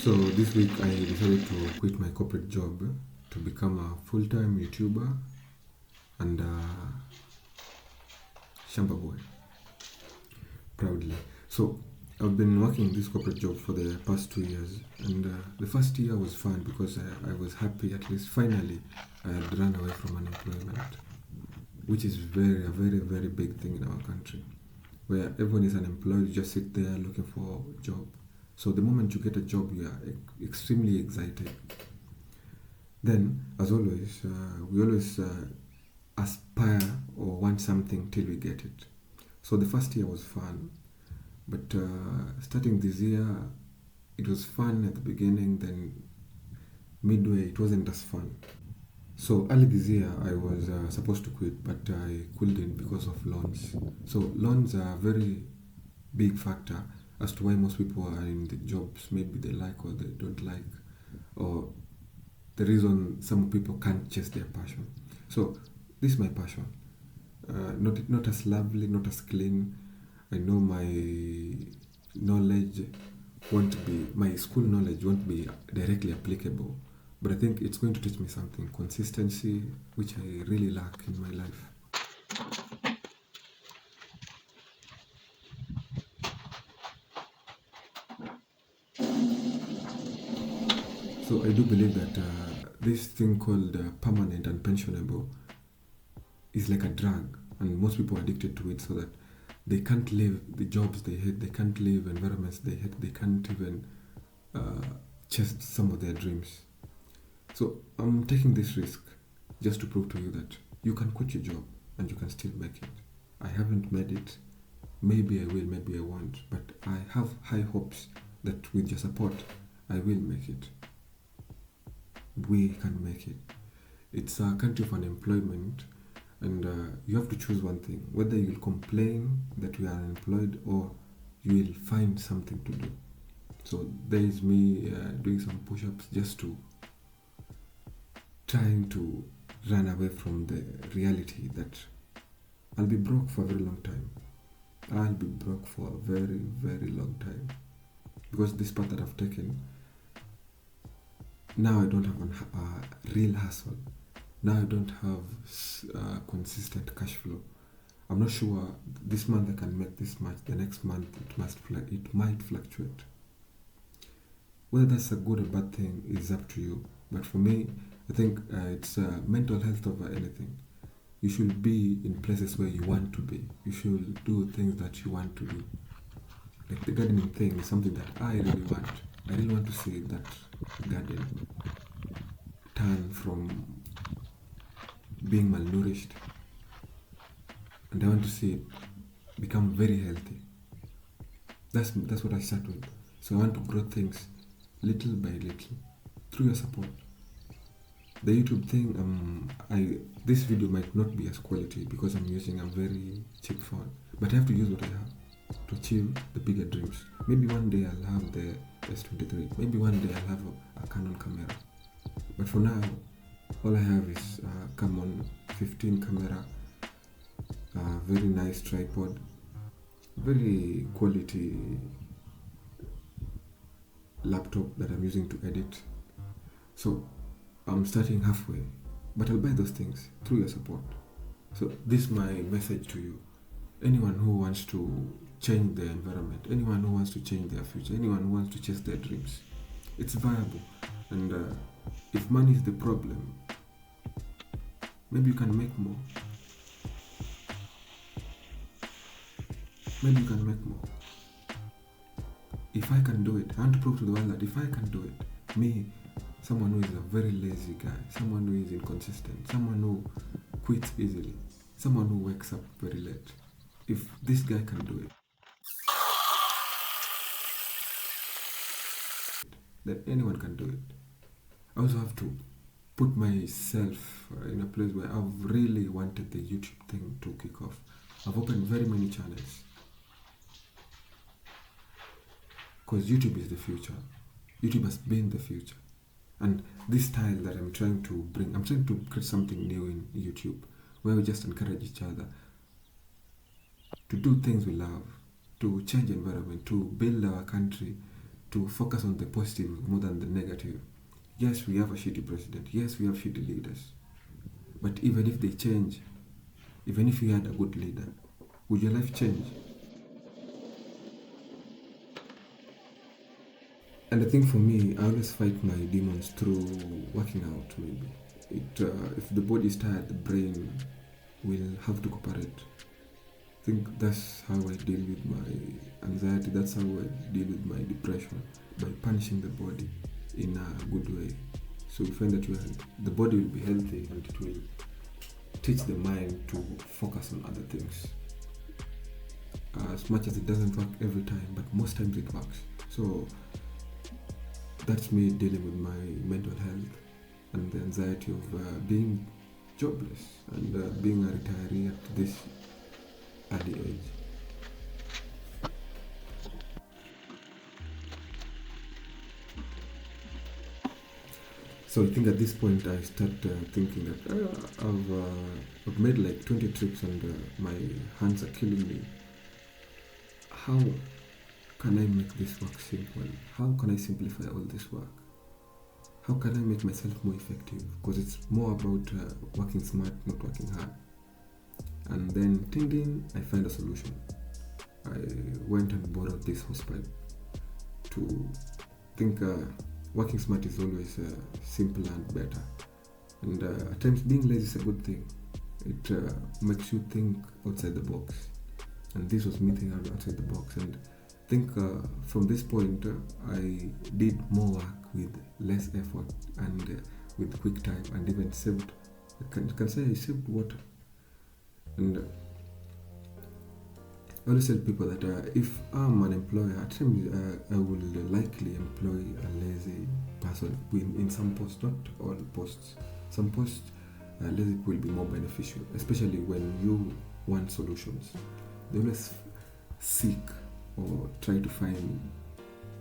So this week I decided to quit my corporate job to become a full-time YouTuber and Shamba Boy, proudly. So I've been working this corporate job for the past 2 years, and the first year was fun because I was happy. At least finally I had run away from unemployment, which is a very big thing in our country, where everyone is unemployed. You just sit there looking for a job. So the moment you get a job, you are extremely excited. Then, as always, we always aspire or want something till we get it. So the first year was fun, but starting this year, it was fun at the beginning. Then midway, it wasn't as fun. So early this year, I was supposed to quit, but I couldn't because of loans. So loans are a very big factor as to why most people are in the jobs maybe they like or they don't like, or the reason some people can't chase their passion. So this is my passion. Not as lovely, not as clean. I know my knowledge won't be, my school knowledge won't be directly applicable, but I think it's going to teach me something, consistency, which I really lack in my life. So I do believe that this thing called permanent and pensionable is like a drug, and most people are addicted to it so that they can't leave the jobs they hate, they can't leave environments they hate, they can't even uh, chase some of their dreams. So I'm taking this risk just to prove to you that you can quit your job and you can still make it. I haven't made it. Maybe I will, maybe I won't, but I have high hopes that with your support, I will make it. We can make it. It's a country of unemployment, and you have to choose one thing, whether you'll complain that we are unemployed or you will find something to do. So there is me doing some push-ups just to trying to run away from the reality that I'll be broke for a very long time. I'll be broke for a very long time because this path that I've taken, now I don't have a real hustle. Now I don't have consistent cash flow. I'm not sure this month I can make this much. The next month it might fluctuate. Whether that's a good or bad thing is up to you. But for me, I think it's mental health over anything. You should be in places where you want to be. You should do things that you want to do. Like the gardening thing is something that I really want. I really want to see that garden turn from being malnourished, and I want to see it become very healthy. That's what I start with. So I want to grow things little by little through your support. The YouTube thing, this video might not be as quality because I'm using a very cheap phone, but I have to use what I have to achieve the bigger dreams. Maybe one day I'll have the S23. Maybe one day I'll have a Canon camera. But for now, all I have is a Canon 15 camera, a very nice tripod, very quality laptop that I'm using to edit. So I'm starting halfway, but I'll buy those things through your support. So this is my message to you. Anyone who wants to change their environment, anyone who wants to change their future, anyone who wants to chase their dreams, it's viable. And if money is the problem, maybe you can make more. Maybe you can make more. If I can do it, I want to prove to the world that if I can do it, me, someone who is a very lazy guy, someone who is inconsistent, someone who quits easily, someone who wakes up very late, if this guy can do it, then anyone can do it. I also have to put myself in a place where I've really wanted the YouTube thing to kick off. I've opened very many channels because YouTube is the future. YouTube has been the future. And this style that I'm trying to bring, I'm trying to create something new in YouTube where we just encourage each other to do things we love, to change environment, to build our country to focus on the positive more than the negative. Yes, we have a shitty president. Yes, we have shitty leaders. But even if they change, even if you had a good leader, would your life change? And I think for me, I always fight my demons through working out. Maybe if the body is tired, the brain will have to cooperate. I think that's how I deal with my anxiety. That's how I deal with my depression, by punishing the body in a good way. So you find that the body will be healthy and it will teach the mind to focus on other things. As much as it doesn't work every time, but most times it works. So that's me dealing with my mental health and the anxiety of being jobless and being a retiree at this early age. So I think at this point I start thinking that I've made like 20 trips and my hands are killing me. How can I make this work simple? How can I simplify all this work? How can I make myself more effective? Because it's more about working smart, not working hard. And then, ding ding, I find a solution. I went and borrowed this hosepipe to think working smart is always simpler and better. And at times, being lazy is a good thing. It makes you think outside the box. And this was me thinking outside the box. And I think from this point, I did more work with less effort and with quick time, and even saved. I can say I saved water. And I always tell people that if I'm an employer, at times I will likely employ a lazy person in some posts, not all posts. Some posts, lazy people will be more beneficial, especially when you want solutions. They always seek or try to find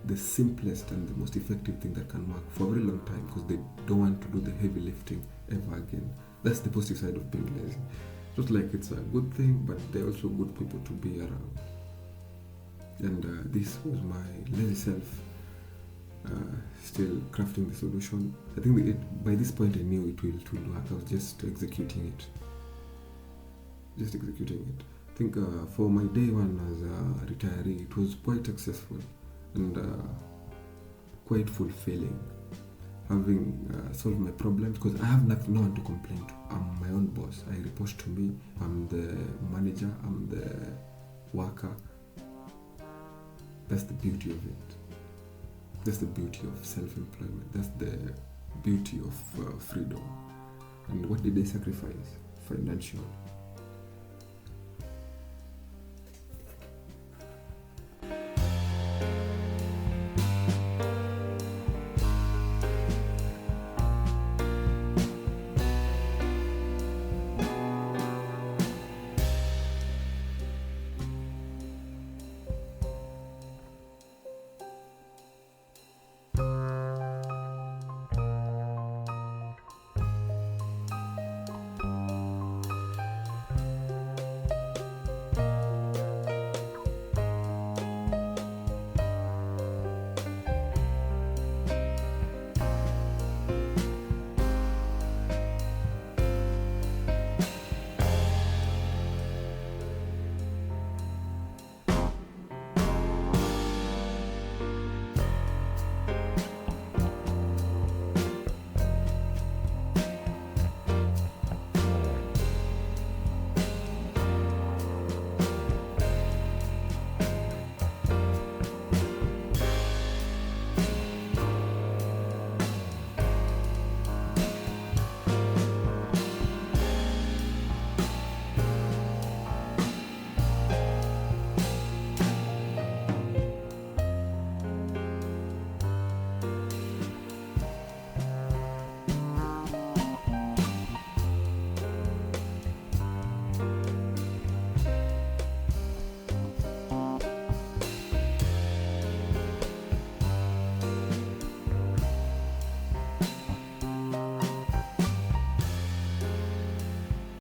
the simplest and the most effective thing that can work for a very long time, because they don't want to do the heavy lifting ever again. That's the positive side of being lazy. Just like it's a good thing, but they're also good people to be around. And this was my lazy self still crafting the solution. I think by this point I knew it will work. I was just executing it. I think for my day one as a retiree, it was quite successful and quite fulfilling, having solved my problems, because I have no one to complain to. I'm my own boss. I report to me. I'm the manager. I'm the worker. That's the beauty of it. That's the beauty of self-employment. That's the beauty of freedom. And what did they sacrifice? Financial.